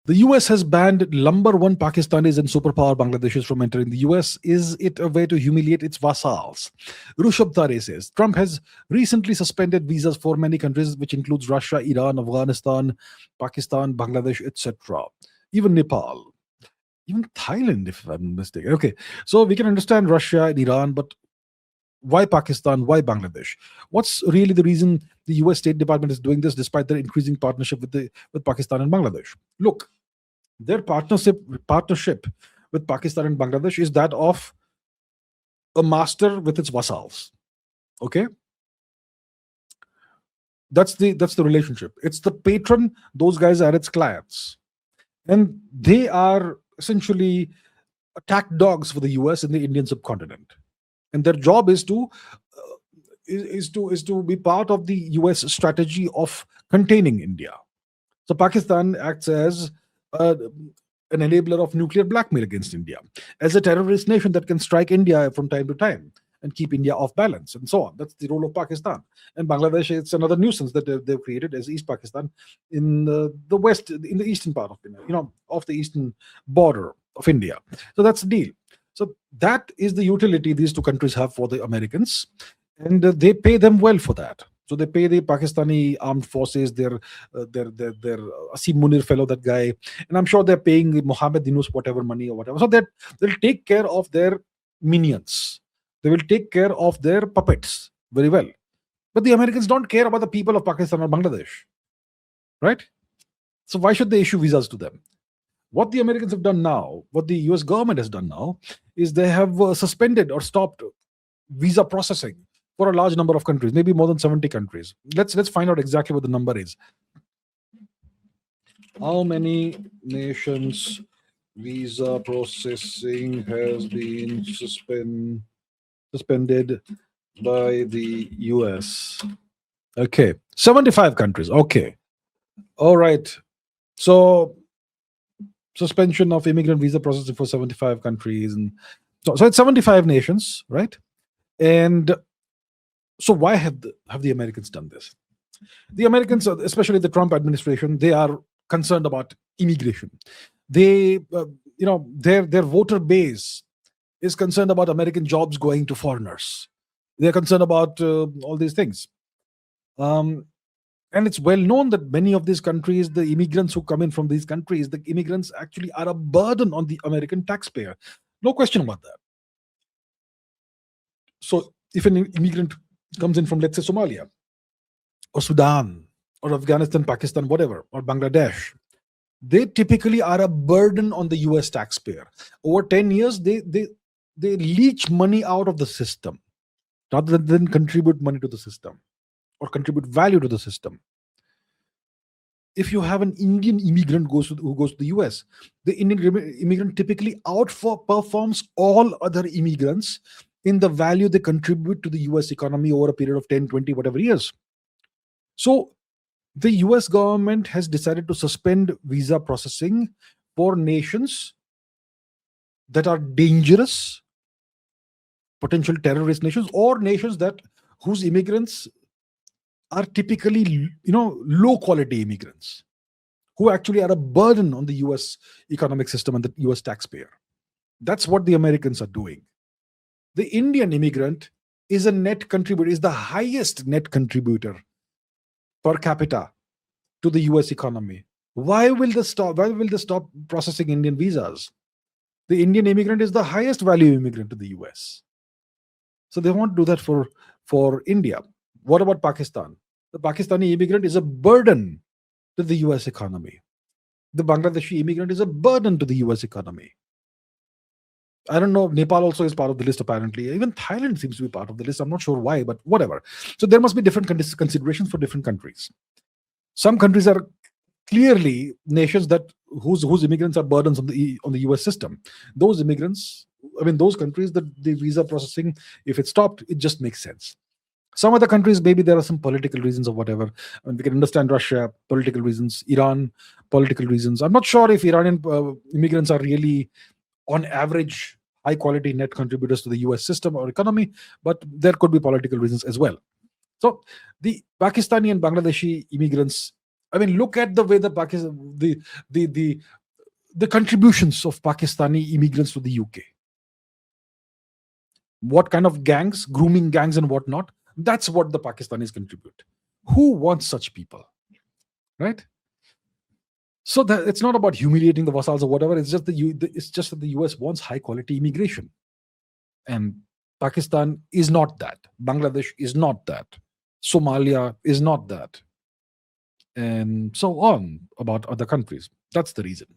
The US has banned number one Pakistanis and superpower Bangladeshis from entering the US. Is it a way to humiliate its vassals? Rushabh Tare says Trump has recently suspended visas for many countries, which includes Russia, Iran, Afghanistan, Pakistan, Bangladesh, etc. Even Nepal, even Thailand, if I'm mistaken. Okay, so we can understand Russia and Iran, but why Pakistan? Why Bangladesh? What's really the reason the US State Department is doing this despite their increasing partnership with Pakistan and Bangladesh? Look, their partnership with Pakistan and Bangladesh is that of a master with its vassals. Okay, that's the relationship. It's the patron; those guys are its clients, and they are essentially attack dogs for the US in the Indian subcontinent. And their job is to be part of the US strategy of containing India. So Pakistan acts as an enabler of nuclear blackmail against India, as a terrorist nation that can strike India from time to time and keep India off balance, and so on. That's the role of Pakistan. And Bangladesh, it's another nuisance that they've created as East Pakistan in the west, in the eastern part of India, off the eastern border of India. So that's the deal. So that is the utility these two countries have for the Americans, and they pay them well for that. So they pay the Pakistani armed forces, their Asim Munir fellow, that guy, and I'm sure they're paying Mohammed Yunus whatever money or whatever, so that they'll take care of their minions. They will take care of their puppets very well. But the Americans don't care about the people of Pakistan or Bangladesh, right? So why should they issue visas to them? What the Americans have done now, what the US government has done now, is they have suspended or stopped visa processing for a large number of countries, maybe more than 70 countries. Let's find out exactly what the number is. How many nations visa processing has been suspended by the US? Okay, 75 countries. Okay, all right. So suspension of immigrant visa processing for 75 countries, and so it's 75 nations, right? And so why have the Americans done this? The Americans, especially the Trump administration, they are concerned about immigration. They their voter base is concerned about American jobs going to foreigners. They're concerned about all these things. And it's well known that many of these countries, the immigrants who come in from these countries, the immigrants actually are a burden on the American taxpayer. No question about that. So if an immigrant comes in from, let's say, Somalia or Sudan or Afghanistan, Pakistan, whatever, or Bangladesh, they typically are a burden on the US taxpayer. Over 10 years, they leach money out of the system rather than contribute money to the system or contribute value to the system. If you have an Indian immigrant who goes to the US, the Indian immigrant typically outperforms all other immigrants in the value they contribute to the US economy over a period of 10, 20, whatever years. So the US government has decided to suspend visa processing for nations that are dangerous, potential terrorist nations, or nations whose immigrants are typically, low quality immigrants who actually are a burden on the US economic system and the US taxpayer. That's what the Americans are doing. The Indian immigrant is a net contributor, is the highest net contributor per capita to the US economy. Why will they stop processing Indian visas? The Indian immigrant is the highest value immigrant to the US. So they won't do that for India. What about Pakistan? The Pakistani immigrant is a burden to the US economy. The Bangladeshi immigrant is a burden to the US economy. I don't know. Nepal also is part of the list, apparently. Even Thailand seems to be part of the list. I'm not sure why, but whatever. So there must be different considerations for different countries. Some countries are clearly nations whose immigrants are burdens on the US system. Those immigrants, those countries, that the visa processing, if it stopped, it just makes sense. Some other countries, maybe there are some political reasons or whatever. We can understand Russia, political reasons, Iran, political reasons. I'm not sure if Iranian immigrants are really, on average, high quality net contributors to the US system or economy, but there could be political reasons as well. So the Pakistani and Bangladeshi immigrants I mean, look at the way the contributions of Pakistani immigrants to the UK. What kind of gangs, grooming gangs and whatnot, that's what the Pakistanis contribute. Who wants such people, right? So that it's not about humiliating the vassals or whatever. It's just that the US wants high quality immigration, and Pakistan is not that. Bangladesh is not that. Somalia is not that, and so on about other countries. That's the reason.